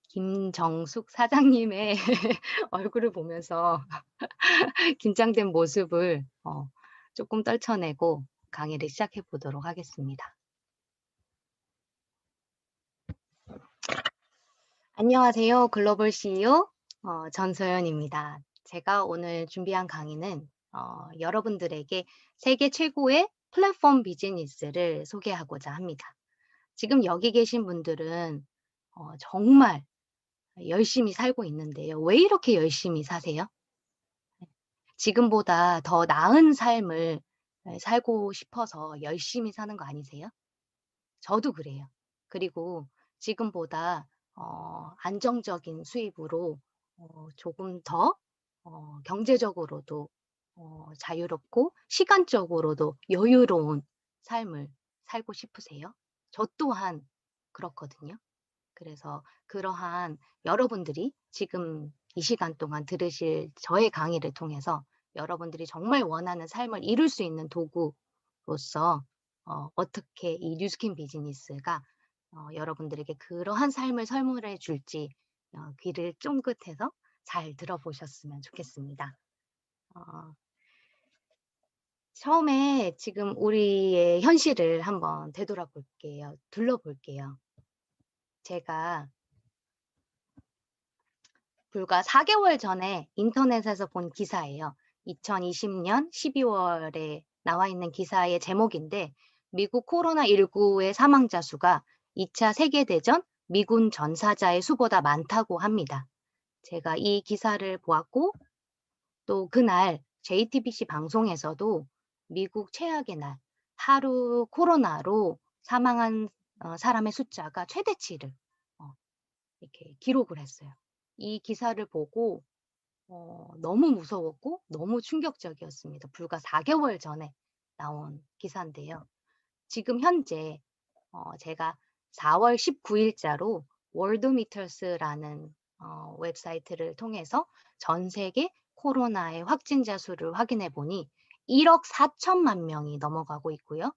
김정숙 사장님의 얼굴을 보면서 긴장된 모습을 쪼끔 떨쳐내고 강의를 시작해 보도록 하겠습니다. 안녕하세요. 글로벌 CEO 전소연입니다. 제가 오늘 준비한 강의는 여러분들에게 세계 최고의 플랫폼 비즈니스를 소개하고자 합니다. 지금 여기 계신 분들은 정말 열심히 살고 있는데요. 왜 이렇게 열심히 사세요? 지금보다 더 나은 삶을 살고 싶어서 열심히 사는 거 아니세요? 저도 그래요. 그리고 지금보다 안정적인 수입으로 조금 더 경제적으로도 자유롭고 시간적으로도 여유로운 삶을 살고 싶으세요? 저 또한 그렇거든요. 그래서 그러한 여러분들이 지금 이 시간 동안 들으실 저의 강의를 통해서 여러분들이 정말 원하는 삶을 이룰 수 있는 도구로서 어떻게 이 뉴스킨 비즈니스가 여러분들에게 그러한 삶을 선물해 줄지 귀를 쫑긋해서 잘 들어보셨으면 좋겠습니다. 어 처음에 지금 우리의 현실을 한번 되돌아볼게요. 둘러볼게요. 제가 불과 4 개월 전에 인터넷에서 본 기사예요. 2020년 12월에 나와 있는 기사의 제목인데 미국 코로나19의 사망자 수가 2차 세계대전 미군 전사자의 수보다 많다고 합니다. 제가 이 기사를 보았고 또 그날 JTBC 방송에서도 미국 최악의 날, 하루 코로나로 사망한 사람의 숫자가 최대치를 어 이렇게 기록을 했어요. 이 기사를 보고 너무 무서웠고 너무 충격적이었습니다. 불과 4 개월 전에 나온 기사인데요. 지금 현재 제가 4월 19 일자로 월드미터스라는 웹사이트를 통해서 전 세계 코로나의 확진자 수를 확인해 보니 1억 4천만 명이 넘어가고 있고요.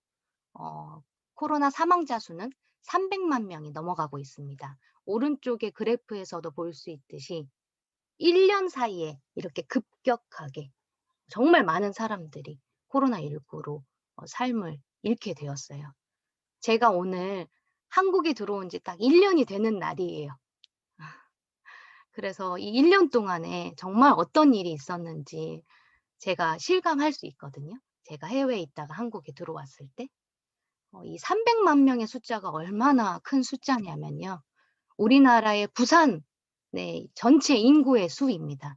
어 코로나 사망자 수는 300만 명이 넘어가고 있습니다. 오른쪽의 그래프에서도 볼 수 있듯이 1년 사이에 이렇게 급격하게 정말 많은 사람들이 코로나19로 삶을 잃게 되었어요. 제가 오늘 한국에 들어온 지 딱 1 년이 되는 날이에요. 그래서 이 1년 동안에 정말 어떤 일이 있었는지 제가 실감할 수 있거든요. 제가 해외에 있다가 한국에 들어왔을 때 이 300만 명의 숫자가 얼마나 큰 숫자냐면요. 우리나라의 부산 네 전체 인구의 수입니다.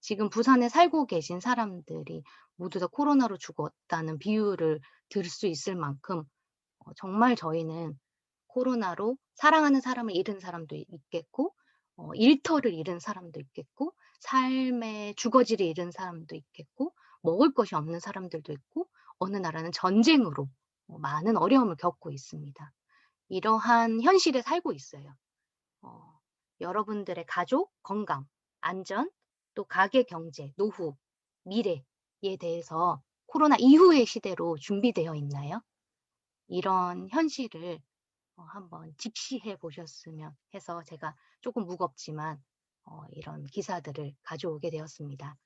지금 부산에 살고 계신 사람들이 모두 다 코로나로 죽었다는 비율을 들 수 있을 만큼 정말 저희는 코로나로 사랑하는 사람을 잃은 사람도 있겠고 일터를 잃은 사람도 있겠고 삶의 주거지를 잃은 사람도 있겠고 먹을 것이 없는 사람들도 있고 어느 나라는 전쟁으로 많은 어려움을 겪고 있습니다. 이러한 현실에 살고 있어요. 어 여러분들의 가족, 건강, 안전, 또 가계 경제, 노후, 미래에 대해서 코로나 이후의 시대로 준비되어 있나요? 이런 현실을 한번 직시해 보셨으면 해서 제가 조금 무겁지만 이런 기사들을 가져오게 되었습니다.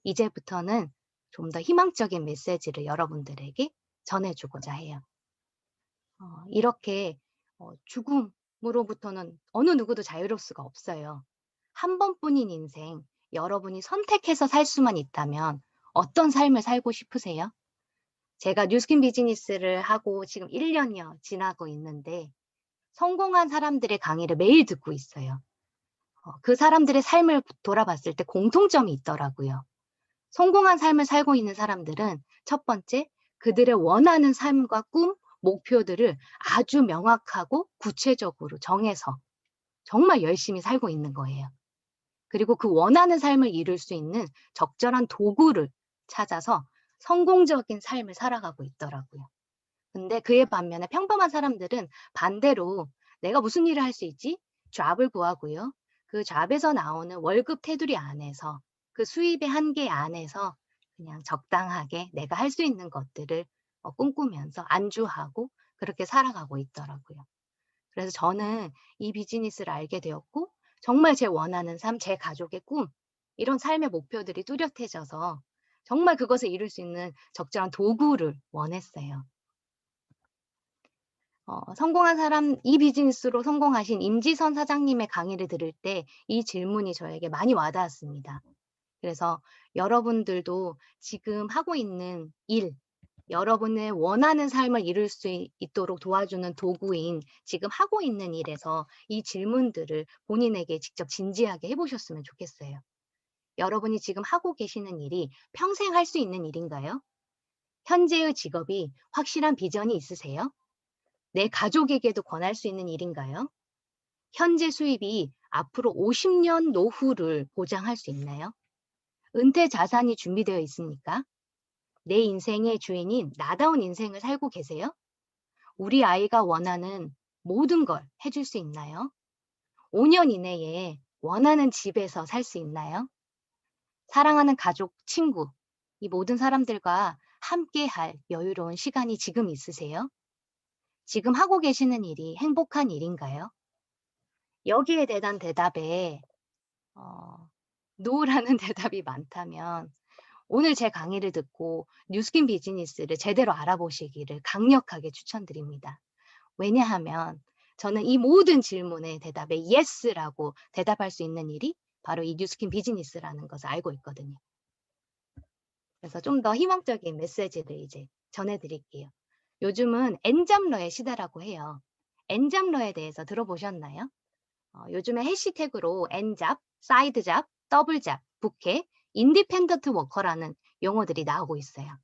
이제부터는 좀 더 희망적인 메시지를 여러분들에게 전해 주고자 해요. 이렇게 죽음으로부터는 어느 누구도 자유로울 수가 없어요. 한 번뿐인 인생 여러분이 선택해서 살 수만 있다면 어떤 삶을 살고 싶으세요? 제가 뉴스킨 비즈니스를 하고 지금 1 년여 지나고 있는데 성공한 사람들의 강의를 매일 듣고 있어요. 그 사람들의 삶을 돌아봤을 때 공통점이 있더라고요. 성공한 삶을 살고 있는 사람들은 첫 번째, 그들의 원하는 삶과 꿈, 목표들을 아주 명확하고 구체적으로 정해서 정말 열심히 살고 있는 거예요. 그리고 그 원하는 삶을 이룰 수 있는 적절한 도구를 찾아서 성공적인 삶을 살아가고 있더라고요. 근데 그에 반면에 평범한 사람들은 반대로 '내가 무슨 일을 할 수 있지?' 잡을 구하고요. 그 잡에서 나오는 월급 테두리 안에서 그 수입의 한계 안에서 그냥 적당하게 내가 할 수 있는 것들을 꿈꾸면서 안주하고 그렇게 살아가고 있더라고요. 그래서 저는 이 비즈니스를 알게 되었고 정말 제 원하는 삶, 제 가족의 꿈, 이런 삶의 목표들이 뚜렷해져서 정말 그것을 이룰 수 있는 적절한 도구를 원했어요. 성공한 사람, 이 비즈니스로 성공하신 임지선 사장님의 강의를 들을 때 이 질문이 저에게 많이 와닿았습니다. 그래서 여러분들도 지금 하고 있는 일, 여러분의 원하는 삶을 이룰 수 있도록 도와주는 도구인 지금 하고 있는 일에서 이 질문들을 본인에게 직접 진지하게 해보셨으면 좋겠어요. 여러분이 지금 하고 계시는 일이 평생 할 수 있는 일인가요? 현재의 직업이 확실한 비전이 있으세요? 내 가족에게도 권할 수 있는 일인가요? 현재 수입이 앞으로 50년 노후를 보장할 수 있나요? 은퇴 자산이 준비되어 있습니까? 내 인생의 주인인 나다운 인생을 살고 계세요? 우리 아이가 원하는 모든 걸 해줄 수 있나요? 5년 이내에 원하는 집에서 살 수 있나요? 사랑하는 가족, 친구, 이 모든 사람들과 함께 할 여유로운 시간이 지금 있으세요? 지금 하고 계시는 일이 행복한 일인가요? 여기에 대한 대답에 노라는 대답이 많다면 오늘 제 강의를 듣고 뉴스킨 비즈니스를 제대로 알아보시기를 강력하게 추천드립니다. 왜냐하면 저는 이 모든 질문의 대답에 yes라고 대답할 수 있는 일이 바로 이 뉴스킨 비즈니스라는 것을 알고 있거든요. 그래서 좀 더 희망적인 메시지를 이제 전해드릴게요. 요즘은 엔잡러의 시대라고 해요. 엔잡러에 대해서 들어보셨나요? 요즘에 해시태그로 엔잡, 사이드잡, 더블잡, 부캐, 인디펜던트 워커라는 용어들이 나오고 있어요.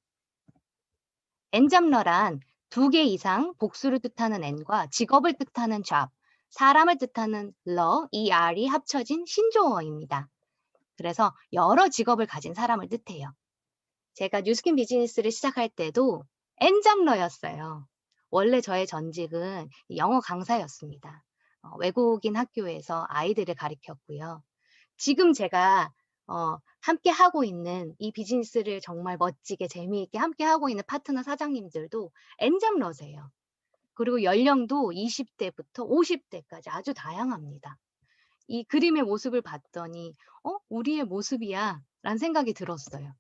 엔잡러란 2개 이상 복수를 뜻하는 n과 직업을 뜻하는 job, 사람을 뜻하는 er이 합쳐진 신조어입니다. 그래서 여러 직업을 가진 사람을 뜻해요. 제가 뉴스킨 비즈니스를 시작할 때도 엔잡러였어요. 원래 저의 전직은 영어 강사였습니다. 외국인 학교에서 아이들을 가르쳤고요. 지금 제가 함께 하고 있는 이 비즈니스를 정말 멋지게 재미있게 함께 하고 있는 파트너 사장님들도 엔잡러세요. 그리고 연령도 20대부터 50대까지 아주 다양합니다. 이 그림의 모습을 봤더니 우리의 모습이야 라는 생각이 들었어요.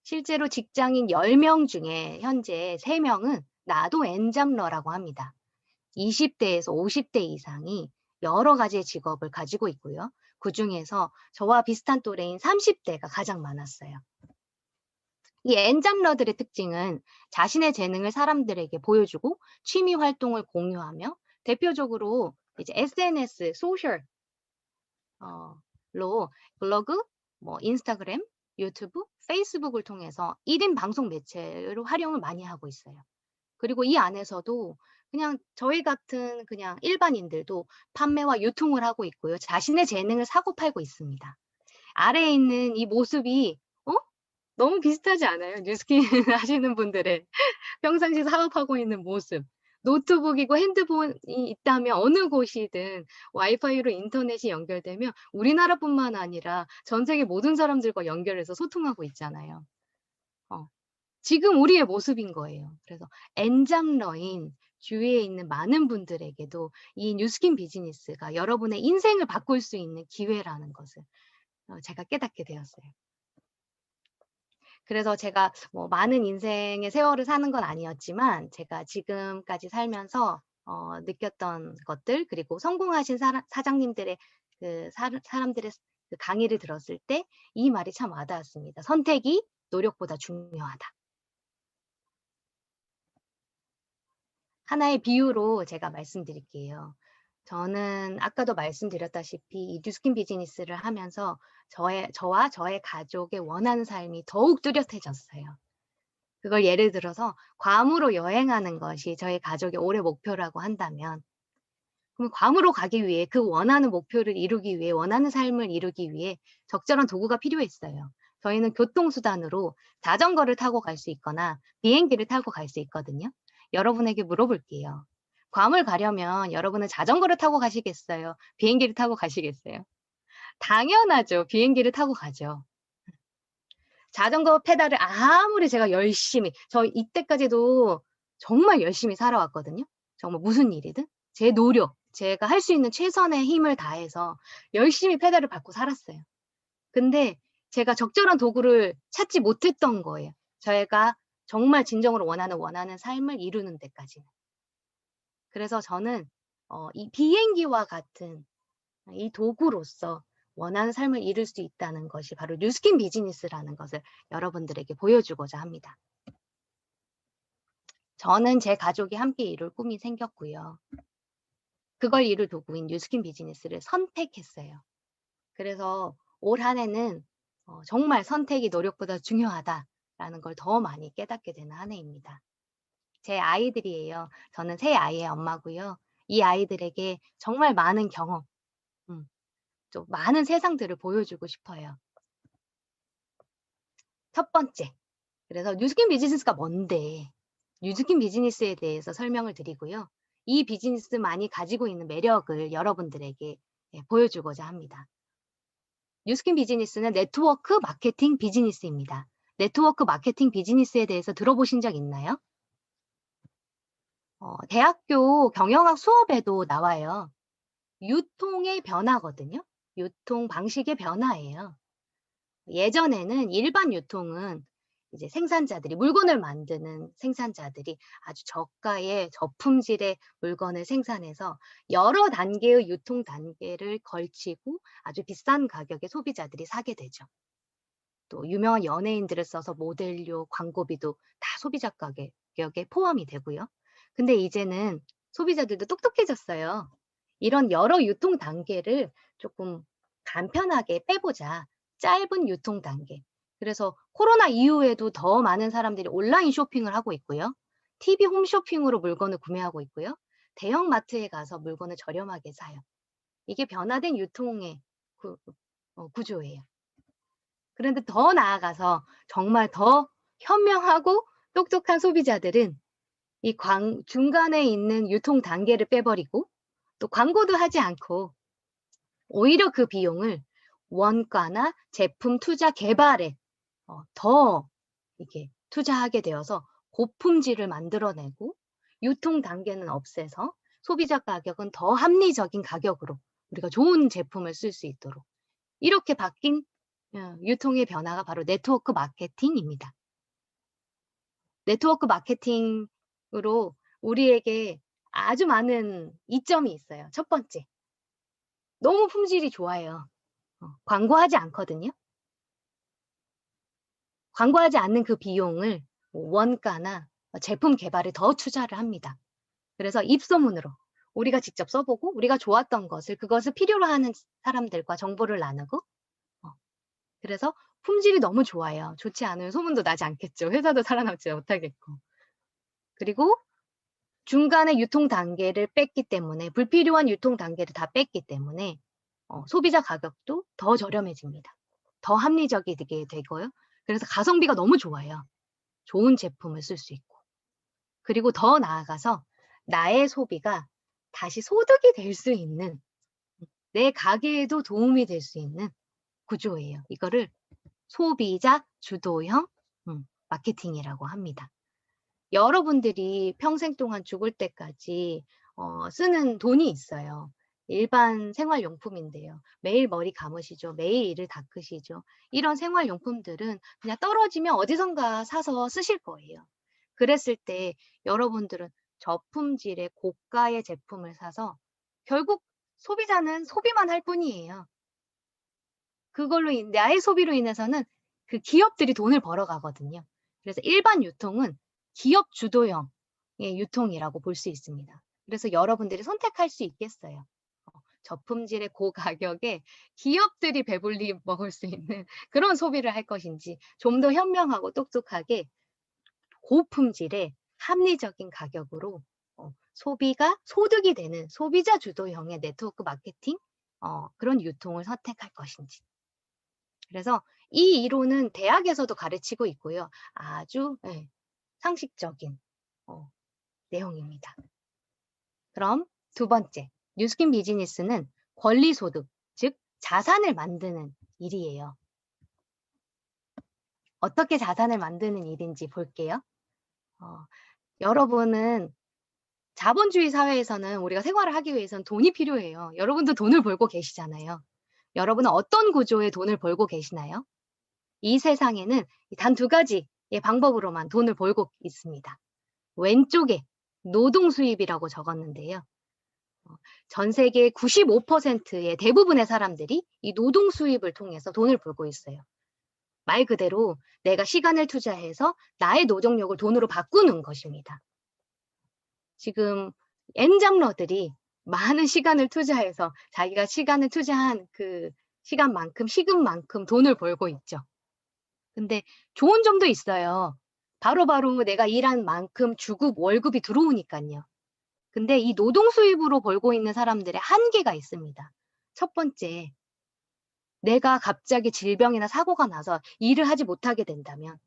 실제로 직장인 10명 중에 현재 3명은 나도 엔잡러라고 합니다. 20대에서 50대 이상이 여러 가지의 직업을 가지고 있고요. 그중에서 저와 비슷한 또래인 30대가 가장 많았어요. 이 엔잡러들의 특징은 자신의 재능을 사람들에게 보여주고 취미 활동을 공유하며 대표적으로 이제 SNS, 소셜, 로 블로그, 인스타그램, 유튜브, 페이스북을 통해서 1인 방송 매체로 활용을 많이 하고 있어요. 그리고 이 안에서도 그냥 저희 같은 그냥 일반인들도 판매와 유통을 하고 있고요. 자신의 재능을 사고 팔고 있습니다. 아래에 있는 이 모습이 너무 비슷하지 않아요? 뉴스킨 하시는 분들의 평상시 사업하고 있는 모습. 노트북이고 핸드폰이 있다면 어느 곳이든 와이파이로 인터넷이 연결되면 우리나라뿐만 아니라 전 세계 모든 사람들과 연결해서 소통하고 있잖아요. 지금 우리의 모습인 거예요. 그래서 엔잡러인 주위에 있는 많은 분들에게도 이 뉴스킨 비즈니스가 여러분의 인생을 바꿀 수 있는 기회라는 것을 제가 깨닫게 되었어요. 그래서 제가 많은 인생의 세월을 사는 건 아니었지만 제가 지금까지 살면서 느꼈던 것들, 그리고 성공하신 사장님들의 사람들의 그 강의를 들었을 때 이 말이 참 와닿았습니다. 선택이 노력보다 중요하다. 하나의 비유로 제가 말씀드릴게요. 저는 아까도 말씀드렸다시피 이 뉴스킨 비즈니스를 하면서 저와 저의 가족의 원하는 삶이 더욱 뚜렷해졌어요. 그걸 예를 들어서 괌으로 여행하는 것이 저희 가족의 올해 목표라고 한다면, 그럼 괌으로 가기 위해 그 원하는 목표를 이루기 위해, 원하는 삶을 이루기 위해 적절한 도구가 필요했어요. 저희는 교통수단으로 자전거를 타고 갈 수 있거나 비행기를 타고 갈 수 있거든요. 여러분에게 물어볼게요. 괌을 가려면 여러분은 자전거를 타고 가시겠어요? 비행기를 타고 가시겠어요? 당연하죠. 비행기를 타고 가죠. 자전거 페달을 아무리 제가 열심히, 저 이때까지도 정말 열심히 살아왔거든요. 정말 무슨 일이든 제 노력, 제가 할 수 있는 최선의 힘을 다해서 열심히 페달을 밟고 살았어요. 근데 제가 적절한 도구를 찾지 못했던 거예요. 저희가 정말 진정으로 원하는 삶을 이루는 데까지는. 그래서 저는 이 비행기와 같은 이 도구로서 원하는 삶을 이룰 수 있다는 것이 바로 뉴스킨 비즈니스라는 것을 여러분들에게 보여주고자 합니다. 저는 제 가족이 함께 이룰 꿈이 생겼고요. 그걸 이룰 도구인 뉴스킨 비즈니스를 선택했어요. 그래서 올 한 해는 정말 '선택이 노력보다 중요하다.'라는 걸 더 많이 깨닫게 되는 한 해입니다. 제 아이들이에요. 저는 3 아이의 엄마고요. 이 아이들에게 정말 많은 경험, 음 좀 많은 세상들을 보여주고 싶어요. 첫 번째, 그래서 뉴스킨 비즈니스가 뭔데, 뉴스킨 비즈니스에 대해서 설명을 드리고요. 이 비즈니스만이 가지고 있는 매력을 여러분들에게 보여주고자 합니다. 뉴스킨 비즈니스는 네트워크 마케팅 비즈니스입니다. 네트워크 마케팅 비즈니스에 대해서 들어보신 적 있나요? 대학교 경영학 수업에도 나와요. 유통의 변화거든요. 유통 방식의 변화예요. 예전에는 일반 유통은 이제 생산자들이 물건을 만드는 생산자들이 아주 저가의 저품질의 물건을 생산해서 여러 단계의 유통 단계를 걸치고 아주 비싼 가격에 소비자들이 사게 되죠. 또 유명한 연예인들을 써서 모델료, 광고비도 다 소비자 가격에 포함이 되고요. 근데 이제는 소비자들도 똑똑해졌어요. 이런 여러 유통 단계를 조금 간편하게 빼보자. 짧은 유통 단계. 그래서 코로나 이후에도 더 많은 사람들이 온라인 쇼핑을 하고 있고요. TV 홈쇼핑으로 물건을 구매하고 있고요. 대형 마트에 가서 물건을 저렴하게 사요. 이게 변화된 유통의 구조예요. 그런데 더 나아가서 정말 더 현명하고 똑똑한 소비자들은 이 중간에 있는 유통 단계를 빼버리고 또 광고도 하지 않고 오히려 그 비용을 원가나 제품 투자 개발에 더 이렇게 투자하게 되어서 고품질을 만들어내고 유통 단계는 없애서 소비자 가격은 더 합리적인 가격으로 우리가 좋은 제품을 쓸 수 있도록 이렇게 바뀐 유통의 변화가 바로 네트워크 마케팅입니다. 네트워크 마케팅으로 우리에게 아주 많은 이점이 있어요. 첫 번째, 너무 품질이 좋아요. 광고하지 않거든요. 광고하지 않는 그 비용을 뭐 원가나 제품 개발에 더 투자를 합니다. 그래서 입소문으로 우리가 직접 써 보고 우리가 좋았던 것을 그것을 필요로 하는 사람들과 정보를 나누고 어 그래서 품질이 너무 좋아요. 좋지 않으면 소문도 나지 않겠죠. 회사도 살아남지 못하겠고. 그리고 중간에 유통 단계를 뺐기 때문에 불필요한 유통 단계를 다 뺐기 때문에 소비자 가격도 더 저렴해집니다. 더 합리적이게 되고요. 그래서 가성비가 너무 좋아요. 좋은 제품을 쓸 수 있고. 그리고 더 나아가서 나의 소비가 다시 소득이 될 수 있는 내 가게에도 도움이 될 수 있는 구조예요. 이거를 소비자 주도형 마케팅이라고 합니다. 여러분들이 평생 동안 죽을 때까지 쓰는 돈이 있어요. 일반 생활용품인데요. 매일 머리 감으시죠. 매일 이를 닦으시죠. 이런 생활용품들은 그냥 떨어지면 어디선가 사서 쓰실 거예요. 그랬을 때 여러분들은 저품질의 고가의 제품을 사서 결국 소비자는 소비만 할 뿐이에요. 그걸로 나의 소비로 인해서는 그 기업들이 돈을 벌어가거든요. 그래서 일반 유통은 기업 주도형의 유통이라고 볼 수 있습니다. 그래서 여러분들이 선택할 수 있겠어요. 저품질의 고가격에 기업들이 배불리 먹을 수 있는 그런 소비를 할 것인지 좀 더 현명하고 똑똑하게 고품질의 합리적인 가격으로 소비가 소득이 되는 소비자 주도형의 네트워크 마케팅 그런 유통을 선택할 것인지. 그래서 이 이론은 대학에서도 가르치고 있고요. 아주 상식적인 내용입니다. 그럼 두 번째, 뉴스킨 비즈니스는 권리소득, 즉 자산을 만드는 일이에요. 어떻게 자산을 만드는 일인지 볼게요. 여러분은 자본주의 사회에서는 우리가 생활을 하기 위해서는 돈이 필요해요. 여러분도 돈을 벌고 계시잖아요. 여러분은 어떤 구조의 돈을 벌고 계시나요? 이 세상에는 단 두 가지의 방법으로만 돈을 벌고 있습니다. 왼쪽에 노동 수입이라고 적었는데요. 전 세계 95%의 대부분의 사람들이 이 노동 수입을 통해서 돈을 벌고 있어요. 말 그대로 내가 시간을 투자해서 나의 노동력을 돈으로 바꾸는 것입니다. 지금 엔잡러들이 많은 시간을 투자해서 자기가 시간을 투자한 그 시간만큼, 시급만큼 돈을 벌고 있죠. 근데 좋은 점도 있어요. 바로바로 내가 일한 만큼 주급, 월급이 들어오니깐요. 근데 이 노동 수입으로 벌고 있는 사람들의 한계가 있습니다. 첫 번째, 내가 갑자기 질병이나 사고가 나서 일을 하지 못하게 된다면,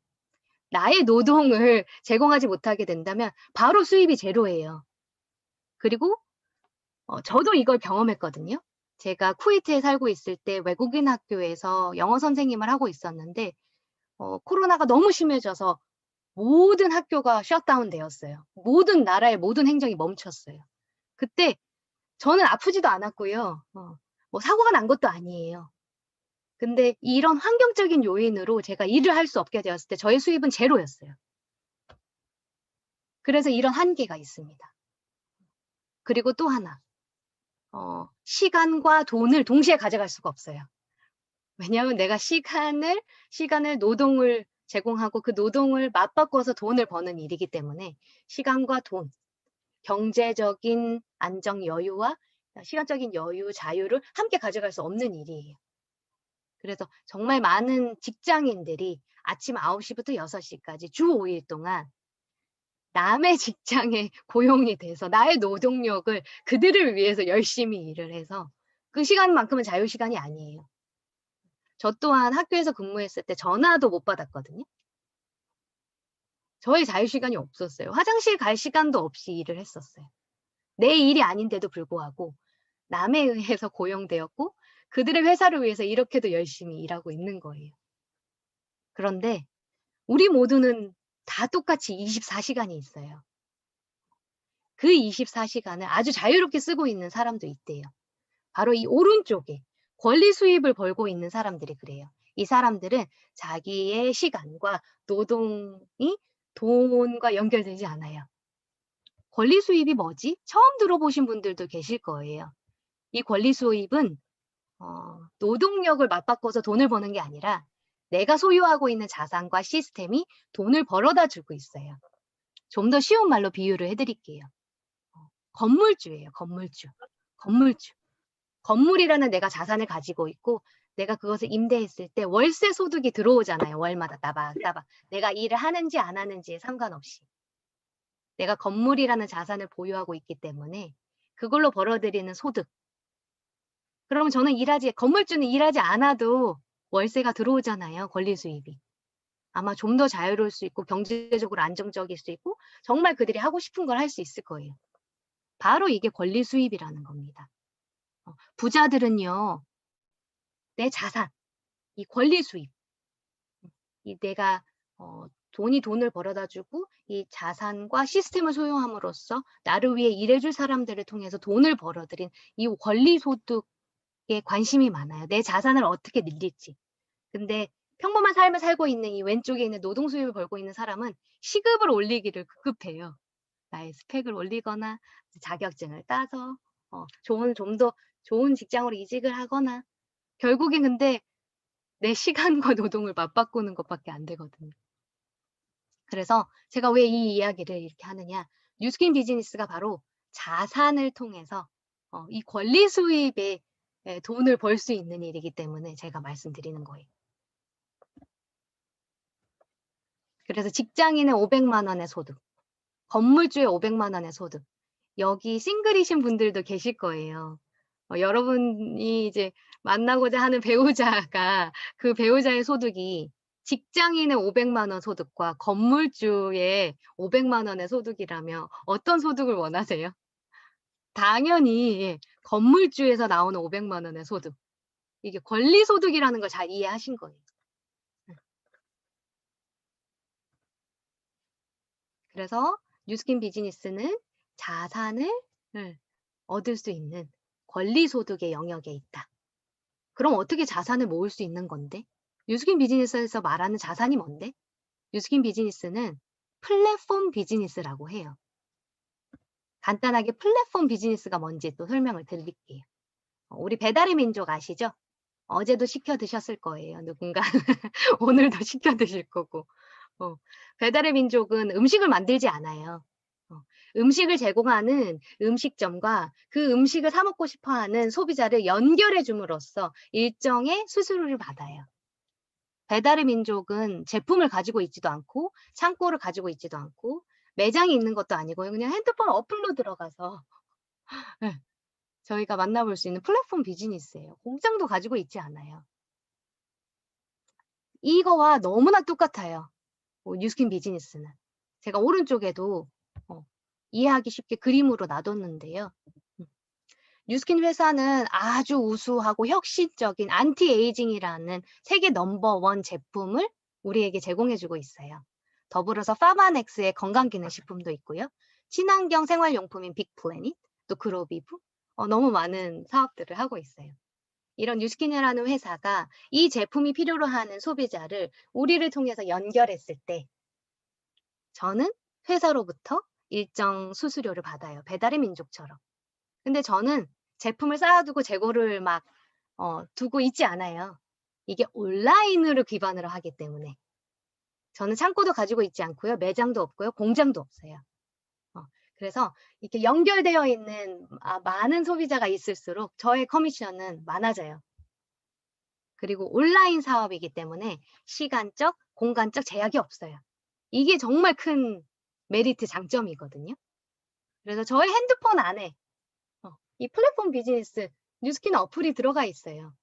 나의 노동을 제공하지 못하게 된다면 바로 수입이 제로예요. 그리고 저도 이걸 경험했거든요. 제가 쿠웨이트에 살고 있을 때 외국인 학교에서 영어 선생님을 하고 있었는데 코로나가 너무 심해져서 모든 학교가 셧다운 되었어요. 모든 나라의 모든 행정이 멈췄어요. 그때 저는 아프지도 않았고요. 뭐 사고가 난 것도 아니에요. 근데 이런 환경적인 요인으로 제가 일을 할 수 없게 되었을 때 저의 수입은 제로였어요. 그래서 이런 한계가 있습니다. 그리고 또 하나, 시간과 돈을 동시에 가져갈 수가 없어요. 왜냐하면 내가 시간을 노동을 제공하고 그 노동을 맞바꿔서 돈을 버는 일이기 때문에 시간과 돈, 경제적인 안정 여유와 시간적인 여유, 자유를 함께 가져갈 수 없는 일이에요. 그래서 정말 많은 직장인들이 아침 9시부터 6시까지 주 5일 동안 남의 직장에 고용이 돼서 나의 노동력을 그들을 위해서 열심히 일을 해서 그 시간만큼은 자유시간이 아니에요. 저 또한 학교에서 근무했을 때 전화도 못 받았거든요. 저의 자유시간이 없었어요. 화장실 갈 시간도 없이 일을 했었어요. 내 일이 아닌데도 불구하고 남에 의해서 고용되었고 그들의 회사를 위해서 이렇게도 열심히 일하고 있는 거예요. 그런데 우리 모두는 다 똑같이 24시간이 있어요. 그 24시간을 아주 자유롭게 쓰고 있는 사람도 있대요. 바로 이 오른쪽에 권리 수입을 벌고 있는 사람들이 그래요. 이 사람들은 자기의 시간과 노동이 돈과 연결되지 않아요. 권리 수입이 뭐지? 처음 들어보신 분들도 계실 거예요. 이 권리 수입은 노동력을 맞바꿔서 돈을 버는 게 아니라 내가 소유하고 있는 자산과 시스템이 돈을 벌어다 주고 있어요. 좀 더 쉬운 말로 비유를 해드릴게요. 건물주예요. 건물주. 건물주. 건물이라는 내가 자산을 가지고 있고 내가 그것을 임대했을 때 월세 소득이 들어오잖아요. 월마다 따박따박. 내가 일을 하는지 안 하는지에 상관없이. 내가 건물이라는 자산을 보유하고 있기 때문에 그걸로 벌어들이는 소득. 그러면 저는 건물주는 일하지 않아도 월세가 들어오잖아요. 권리 수입이. 아마 좀 더 자유로울 수 있고 경제적으로 안정적일 수 있고 정말 그들이 하고 싶은 걸 할 수 있을 거예요. 바로 이게 권리 수입이라는 겁니다. 부자들은요. 내 자산, 이 권리 수입, 이 내가 돈을 벌어다 주고 이 자산과 시스템을 소유함으로써 나를 위해 일해줄 사람들을 통해서 돈을 벌어들인 이 권리 소득에 관심이 많아요. 내 자산을 어떻게 늘릴지. 근데 평범한 삶을 살고 있는 이 왼쪽에 있는 노동 수입을 벌고 있는 사람은 시급을 올리기를 급급해요. 나의 스펙을 올리거나 자격증을 따서 좀 더 좋은 직장으로 이직을 하거나 결국엔 근데 내 시간과 노동을 맞바꾸는 것밖에 안 되거든요. 그래서 제가 왜 이 이야기를 이렇게 하느냐. 뉴스킨 비즈니스가 바로 자산을 통해서 이 권리 수입에 돈을 벌 수 있는 일이기 때문에 제가 말씀드리는 거예요. 그래서 직장인의 500만 원의 소득, 건물주의 500만 원의 소득, 여기 싱글이신 분들도 계실 거예요. 여러분이 이제 만나고자 하는 배우자가 그 배우자의 소득이 직장인의 500만 원 소득과 건물주의 500만 원의 소득이라면 어떤 소득을 원하세요? 당연히 건물주에서 나오는 500만 원의 소득. 이게 권리 소득이라는 걸 잘 이해하신 거예요. 그래서 뉴스킨 비즈니스는 자산을 얻을 수 있는 권리소득의 영역에 있다. 그럼 어떻게 자산을 모을 수 있는 건데? 뉴스킨 비즈니스에서 말하는 자산이 뭔데? 뉴스킨 비즈니스는 플랫폼 비즈니스라고 해요. 간단하게 플랫폼 비즈니스가 뭔지 또 설명을 드릴게요. 우리 배달의 민족 아시죠? 어제도 시켜 드셨을 거예요. 누군가 오늘도 시켜 드실 거고. 배달의 민족은 음식을 만들지 않아요. 음식을 제공하는 음식점과 그 음식을 사 먹고 싶어 하는 소비자를 연결해 줌으로써 일정의 수수료를 받아요. 배달의 민족은 제품을 가지고 있지도 않고 창고를 가지고 있지도 않고 매장이 있는 것도 아니고요. 그냥 핸드폰 어플로 들어가서 예, 저희가 만나볼 수 있는 플랫폼 비즈니스예요. 공장도 가지고 있지 않아요. 이거와 너무나 똑같아요. 뉴스킨 비즈니스는. 제가 오른쪽에도 이해하기 쉽게 그림으로 놔뒀는데요. 뉴스킨 회사는 아주 우수하고 혁신적인 안티에이징이라는 세계 넘버원 제품을 우리에게 제공해주고 있어요. 더불어서 파마넥스의 건강기능식품도 있고요. 친환경 생활용품인 빅플래닛, 또 그로비브, 너무 많은 사업들을 하고 있어요. 이런 뉴스킨이라는 회사가 이 제품이 필요로 하는 소비자를 우리를 통해서 연결했을 때 저는 회사로부터 일정 수수료를 받아요. 배달의 민족처럼. 근데 저는 제품을 쌓아두고 재고를 막 두고 있지 않아요. 이게 온라인으로 기반으로 하기 때문에. 저는 창고도 가지고 있지 않고요. 매장도 없고요. 공장도 없어요. 그래서 이렇게 연결되어 있는 많은 소비자가 있을수록 저의 커미션은 많아져요. 그리고 온라인 사업이기 때문에 시간적, 공간적 제약이 없어요. 이게 정말 큰 메리트 장점이거든요. 그래서 저의 핸드폰 안에 이 플랫폼 비즈니스 뉴스킨 어플이 들어가 있어요.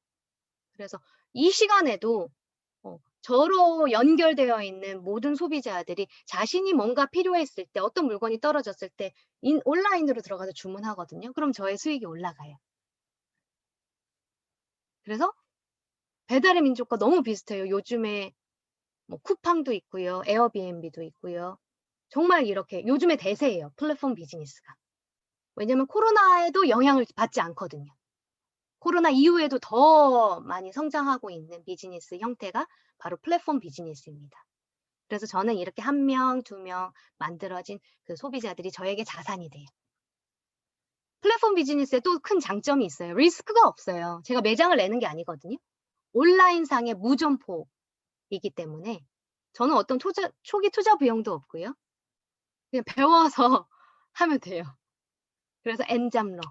그래서 이 시간에도 저로 연결되어 있는 모든 소비자들이 자신이 뭔가 필요했을 때 어떤 물건이 떨어졌을 때 온라인으로 들어가서 주문하거든요. 그럼 저의 수익이 올라가요. 그래서 배달의 민족과 너무 비슷해요. 요즘에 뭐 쿠팡도 있고요. 에어비앤비도 있고요. 정말 이렇게 요즘에 대세예요. 플랫폼 비즈니스가. 왜냐면 코로나에도 영향을 받지 않거든요. 코로나 이후에도 더 많이 성장하고 있는 비즈니스 형태가 바로 플랫폼 비즈니스입니다. 그래서 저는 이렇게 1명, 2명 만들어진 그 소비자들이 저에게 자산이 돼요. 플랫폼 비즈니스에 또 큰 장점이 있어요. 리스크가 없어요. 제가 매장을 내는 게 아니거든요. 온라인상의 무점포이기 때문에 저는 어떤 초기 투자 비용도 없고요. 그냥 배워서 하면 돼요. 그래서 엔잡러.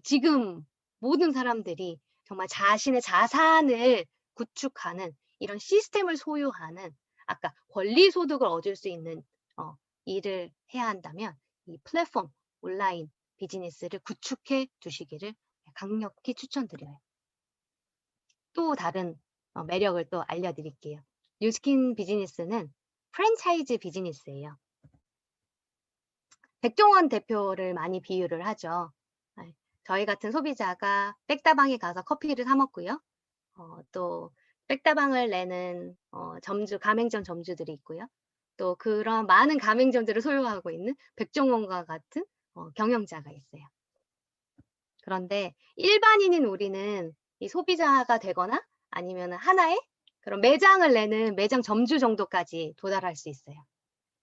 지금 모든 사람들이 정말 자신의 자산을 구축하는 이런 시스템을 소유하는 아까 권리 소득을 얻을 수 있는 일을 해야 한다면 이 플랫폼 온라인 비즈니스를 구축해 두시기를 강력히 추천드려요. 또 다른 매력을 또 알려드릴게요. 뉴스킨 비즈니스는 프랜차이즈 비즈니스예요. 백종원 대표를 많이 비유를 하죠. 저희 같은 소비자가 백다방에 가서 커피를 사 먹고요. 또 백다방을 내는 점주, 가맹점 점주들이 있고요. 또 그런 많은 가맹점들을 소유하고 있는 백종원과 같은 경영자가 있어요. 그런데 일반인인 우리는 이 소비자가 되거나 아니면 하나의 그런 매장을 내는 매장 점주 정도까지 도달할 수 있어요.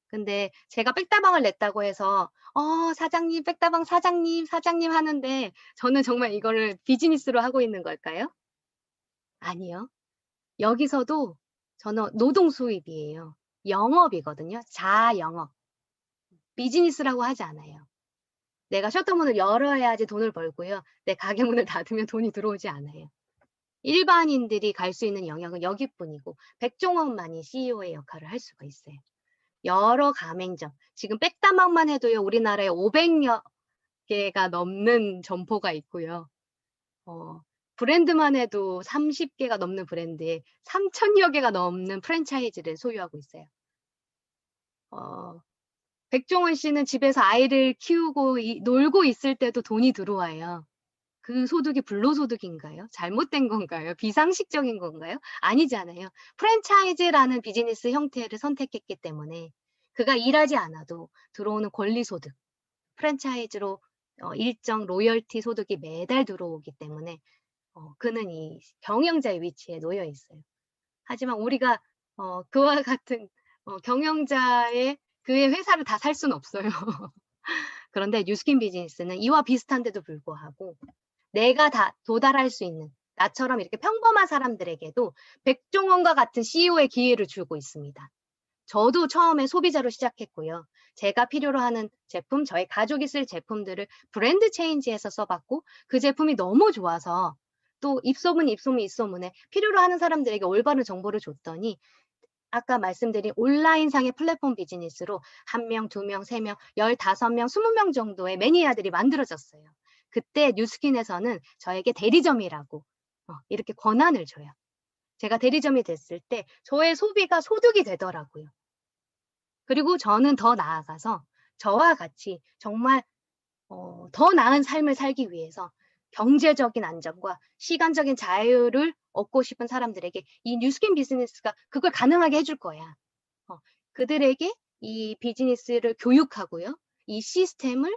근데 제가 백다방을 냈다고 해서 사장님, 백다방 사장님, 사장님 하는데 저는 정말 이거를 비즈니스로 하고 있는 걸까요? 아니요. 여기서도 저는 노동 수입이에요. 영업이거든요. 자영업. 비즈니스라고 하지 않아요. 내가 셔터문을 열어야지 돈을 벌고요. 내 가게 문을 닫으면 돈이 들어오지 않아요. 일반인들이 갈 수 있는 영역은 여기뿐이고 백종원만이 CEO의 역할을 할 수가 있어요. 여러 가맹점, 지금 백다방만 해도요. 우리나라에 500여 개가 넘는 점포가 있고요. 브랜드만 해도 30개가 넘는 브랜드에 3,000여 개가 넘는 프랜차이즈를 소유하고 있어요. 백종원 씨는 집에서 아이를 키우고 놀고 있을 때도 돈이 들어와요. 그 소득이 불로소득인가요? 잘못된 건가요? 비상식적인 건가요? 아니잖아요. 프랜차이즈라는 비즈니스 형태를 선택했기 때문에 그가 일하지 않아도 들어오는 권리소득, 프랜차이즈로 일정 로열티 소득이 매달 들어오기 때문에 그는 이 경영자의 위치에 놓여 있어요. 하지만 우리가 그와 같은 경영자의 그의 회사를 다 살 수는 없어요. 그런데 뉴스킨 비즈니스는 이와 비슷한데도 불구하고 내가 다 도달할 수 있는 나처럼 이렇게 평범한 사람들에게도 백종원과 같은 CEO의 기회를 주고 있습니다. 저도 처음에 소비자로 시작했고요. 제가 필요로 하는 제품, 저희 가족이 쓸 제품들을 브랜드 체인지해서 써봤고 그 제품이 너무 좋아서 또 입소문에 필요로 하는 사람들에게 올바른 정보를 줬더니 아까 말씀드린 온라인상의 플랫폼 비즈니스로 1명, 2명, 3명, 15명, 20명 정도의 매니아들이 만들어졌어요. 그때 뉴스킨에서는 저에게 대리점이라고 이렇게 권한을 줘요. 제가 대리점이 됐을 때 저의 소비가 소득이 되더라고요. 그리고 저는 더 나아가서 저와 같이 정말 더 나은 삶을 살기 위해서 경제적인 안정과 시간적인 자유를 얻고 싶은 사람들에게 이 뉴스킨 비즈니스가 그걸 가능하게 해줄 거야. 그들에게 이 비즈니스를 교육하고요. 이 시스템을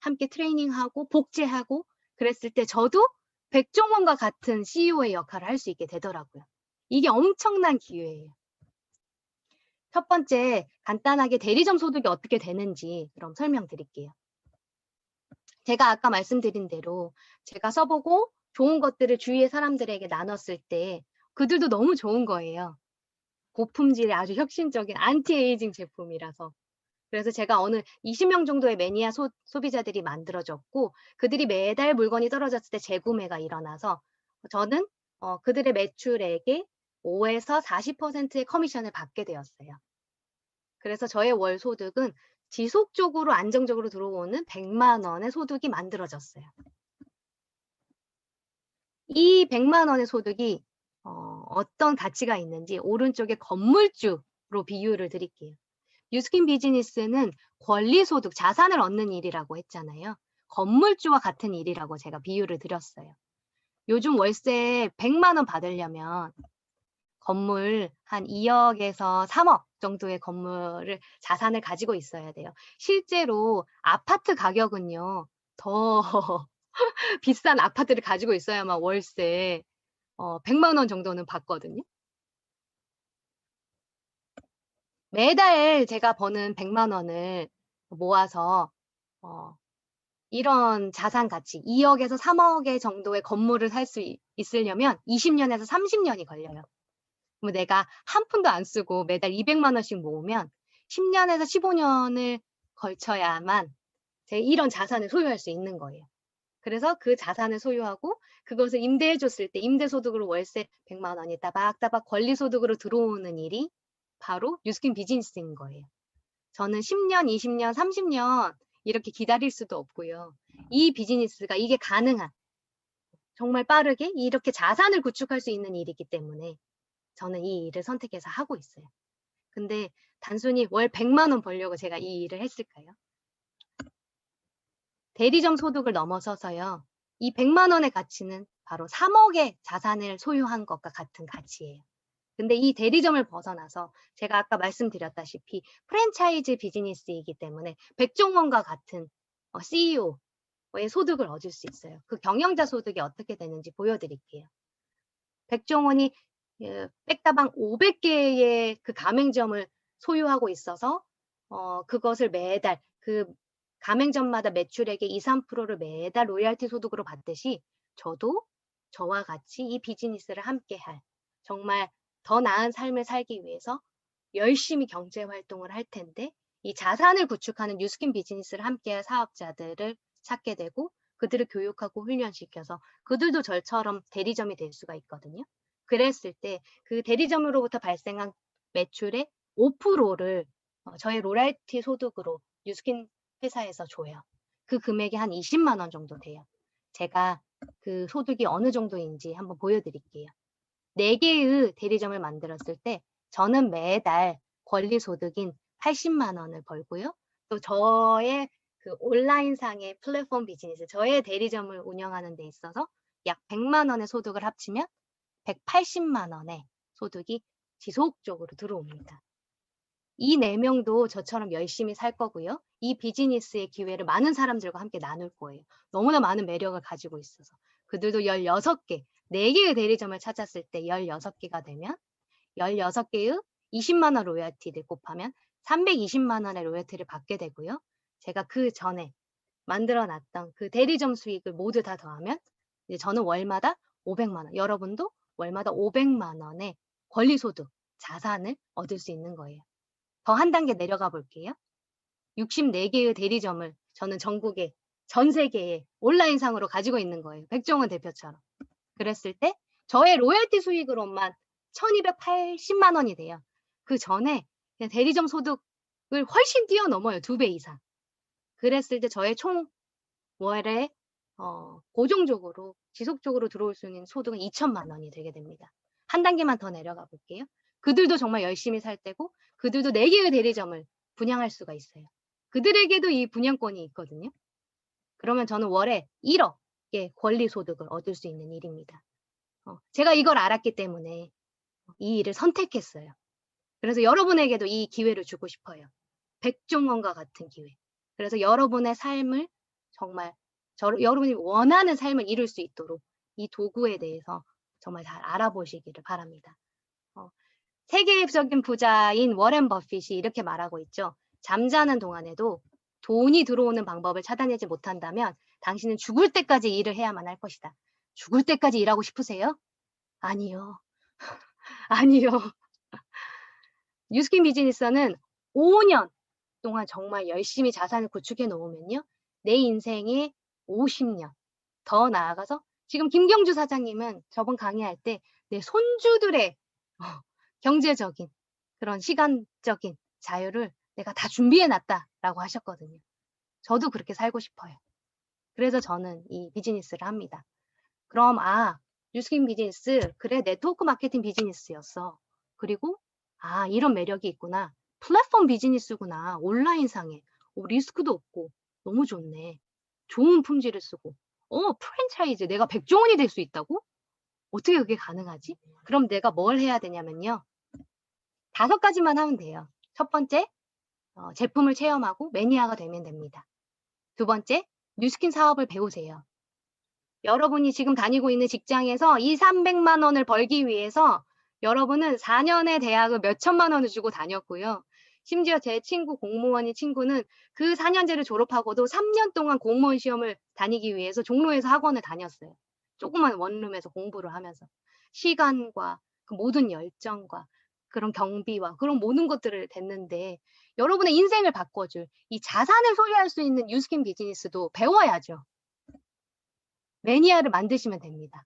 함께 트레이닝하고 복제하고 그랬을 때 저도 백종원과 같은 CEO의 역할을 할 수 있게 되더라고요. 이게 엄청난 기회예요. 첫 번째, 간단하게 대리점 소득이 어떻게 되는지 그럼 설명드릴게요. 제가 아까 말씀드린 대로 제가 써보고 좋은 것들을 주위의 사람들에게 나눴을 때 그들도 너무 좋은 거예요. 고품질의 아주 혁신적인 안티에이징 제품이라서. 그래서 제가 어느 20명 정도의 매니아 소비자들이 만들어졌고 그들이 매달 물건이 떨어졌을 때 재구매가 일어나서 저는 그들의 매출액의 5에서 40%의 커미션을 받게 되었어요. 그래서 저의 월 소득은 지속적으로 안정적으로 들어오는 100만 원의 소득이 만들어졌어요. 이 100만 원의 소득이 어떤 가치가 있는지 오른쪽에 건물주로 비유를 드릴게요. 뉴스킨 비즈니스는 권리소득, 자산을 얻는 일이라고 했잖아요. 건물주와 같은 일이라고 제가 비유를 드렸어요. 요즘 월세 100만 원 받으려면 건물 한 2억에서 3억 정도의 건물을 자산을 가지고 있어야 돼요. 실제로 아파트 가격은요. 더 비싼 아파트를 가지고 있어야만 월세 100만 원 정도는 받거든요. 매달 제가 버는 100만 원을 모아서 이런 자산 가치 2억에서 3억의 정도의 건물을 살 수 있으려면 20년에서 30년이 걸려요. 그럼 내가 한 푼도 안 쓰고 매달 200만 원씩 모으면 10년에서 15년을 걸쳐야만 제가 이런 자산을 소유할 수 있는 거예요. 그래서 그 자산을 소유하고 그것을 임대해 줬을 때 임대소득으로 월세 100만 원이 따박따박 권리소득으로 들어오는 일이 바로 뉴스킨 비즈니스인 거예요. 저는 10년, 20년, 30년 이렇게 기다릴 수도 없고요. 이 비즈니스가 이게 가능한 정말 빠르게 이렇게 자산을 구축할 수 있는 일이기 때문에 저는 이 일을 선택해서 하고 있어요. 근데 단순히 월 100만 원 벌려고 제가 이 일을 했을까요? 대리점 소득을 넘어서서요. 이 100만 원의 가치는 바로 3억의 자산을 소유한 것과 같은 가치예요. 근데 이 대리점을 벗어나서 제가 아까 말씀드렸다시피 프랜차이즈 비즈니스이기 때문에 백종원과 같은 CEO의 소득을 얻을 수 있어요. 그 경영자 소득이 어떻게 되는지 보여드릴게요. 백종원이 백다방 500개의 그 가맹점을 소유하고 있어서 그것을 매달 그 가맹점마다 매출액의 2, 3%를 매달 로열티 소득으로 받듯이 저도 저와 같이 이 비즈니스를 함께할 정말 더 나은 삶을 살기 위해서 열심히 경제 활동을 할 텐데 이 자산을 구축하는 뉴스킨 비즈니스를 함께할 사업자들을 찾게 되고 그들을 교육하고 훈련시켜서 그들도 저처럼 대리점이 될 수가 있거든요. 그랬을 때 그 대리점으로부터 발생한 매출의 5%를 저의 로열티 소득으로 뉴스킨 회사에서 줘요. 그 금액이 한 20만 원 정도 돼요. 제가 그 소득이 어느 정도인지 한번 보여드릴게요. 4개의 대리점을 만들었을 때 저는 매달 권리 소득인 80만 원을 벌고요. 또 저의 그 온라인상의 플랫폼 비즈니스, 저의 대리점을 운영하는 데 있어서 약 100만 원의 소득을 합치면 180만 원의 소득이 지속적으로 들어옵니다. 이 4명도 저처럼 열심히 살 거고요. 이 비즈니스의 기회를 많은 사람들과 함께 나눌 거예요. 너무나 많은 매력을 가지고 있어서. 그들도 16개, 4개의 대리점을 찾았을 때 16개가 되면 16개의 20만 원 로열티를 곱하면 320만 원의 로열티를 받게 되고요. 제가 그전에 만들어 놨던 그 대리점 수익을 모두 다 더하면 이제 저는 월마다 500만 원, 여러분도 월마다 500만 원의 권리소득, 자산을 얻을 수 있는 거예요. 더 한 단계 내려가 볼게요. 64개의 대리점을 저는 전국에 전 세계에 온라인상으로 가지고 있는 거예요. 백종원 대표처럼. 그랬을 때 저의 로열티 수익으로만 1280만 원이 돼요. 그전에 그냥 대리점 소득을 훨씬 뛰어넘어요. 2배 이상. 그랬을 때 저의 총 월에 고정적으로 지속적으로 들어올 수 있는 소득은 2천만 원이 되게 됩니다. 한 단계만 더 내려가 볼게요. 그들도 정말 열심히 살 때고 그들도 4개의 대리점을 분양할 수가 있어요. 그들에게도 이 분양권이 있거든요. 그러면 저는 월에 1억의 권리 소득을 얻을 수 있는 일입니다. 제가 이걸 알았기 때문에 이 일을 선택했어요. 그래서 여러분에게도 이 기회를 주고 싶어요. 백종원과 같은 기회. 그래서 여러분의 삶을 정말 여러분이 원하는 삶을 이룰 수 있도록 이 도구에 대해서 정말 잘 알아보시기를 바랍니다. 세계적인 부자인 워렌 버핏이 이렇게 말하고 있죠. 잠자는 동안에도 돈이 들어오는 방법을 찾아내지 못한다면 당신은 죽을 때까지 일을 해야만 할 것이다. 죽을 때까지 일하고 싶으세요? 아니요. 아니요. 뉴스킨 비즈니스는 5년 동안 정말 열심히 자산을 구축해 놓으면요. 내 인생의 50년 더 나아가서 지금 김경주 사장님은 저번 강의할 때 내 손주들의 경제적인 그런 시간적인 자유를 내가 다 준비해 놨다라고 하셨거든요. 저도 그렇게 살고 싶어요. 그래서 저는 이 비즈니스를 합니다. 그럼 뉴스킨 비즈니스 그래 네트워크 마케팅 비즈니스였어. 그리고 이런 매력이 있구나. 플랫폼 비즈니스구나. 온라인상에 리스크도 없고 너무 좋네. 좋은 품질을 쓰고 프랜차이즈 내가 백종원이 될 수 있다고? 어떻게 그게 가능하지? 그럼 내가 뭘 해야 되냐면요. 5가지만 하면 돼요. 첫 번째, 제품을 체험하고 매니아가 되면 됩니다. 두 번째, 뉴스킨 사업을 배우세요. 여러분이 지금 다니고 있는 직장에서 이 300만 원을 벌기 위해서 여러분은 4년의 대학을 몇 천만 원을 주고 다녔고요. 심지어 제 친구 공무원인 친구는 그 4년제를 졸업하고도 3년 동안 공무원 시험을 다니기 위해서 종로에서 학원을 다녔어요. 조그만 원룸에서 공부를 하면서 시간과 그 모든 열정과 그런 경비와 그런 모든 것들을 댔는데 여러분의 인생을 바꿔줄 이 자산을 소유할 수 있는 뉴스킨 비즈니스도 배워야죠. 매니아를 만드시면 됩니다.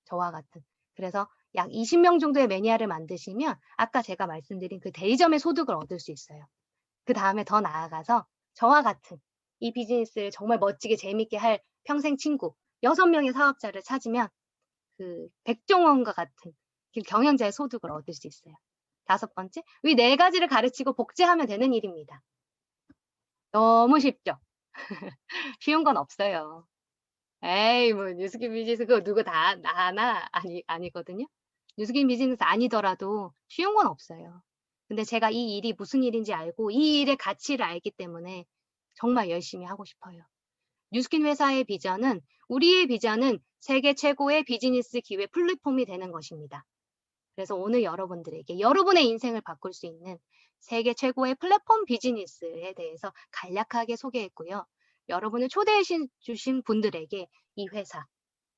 저와 같은. 그래서 약 20명 정도의 매니아를 만드시면 아까 제가 말씀드린 그 대리점의 소득을 얻을 수 있어요. 그다음에 더 나아가서 저와 같은 이 비즈니스를 정말 멋지게 재밌게 할 평생 친구 6명의 사업자를 찾으면 그 백종원과 같은 그 경영자의 소득을 얻을 수 있어요. 5번째, 이 4가지를 가르치고 복제하면 되는 일입니다. 너무 쉽죠? 쉬운 건 없어요. 에이, 뭐, 뉴스킨 비즈니스 그거 누구 다 아나? 아니거든요. 뉴스킨 비즈니스 아니더라도 쉬운 건 없어요. 근데 제가 이 일이 무슨 일인지 알고 이 일의 가치를 알기 때문에 정말 열심히 하고 싶어요. 뉴스킨 회사의 비전은 우리의 비전은 세계 최고의 비즈니스 기회 플랫폼이 되는 것입니다. 그래서 오늘 여러분들에게 여러분의 인생을 바꿀 수 있는 세계 최고의 플랫폼 비즈니스에 대해서 간략하게 소개했고요. 여러분을 초대해 주신 분들에게 이 회사,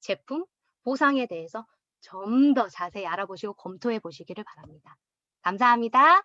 제품, 보상에 대해서 좀 더 자세히 알아보시고 검토해 보시기를 바랍니다. 감사합니다.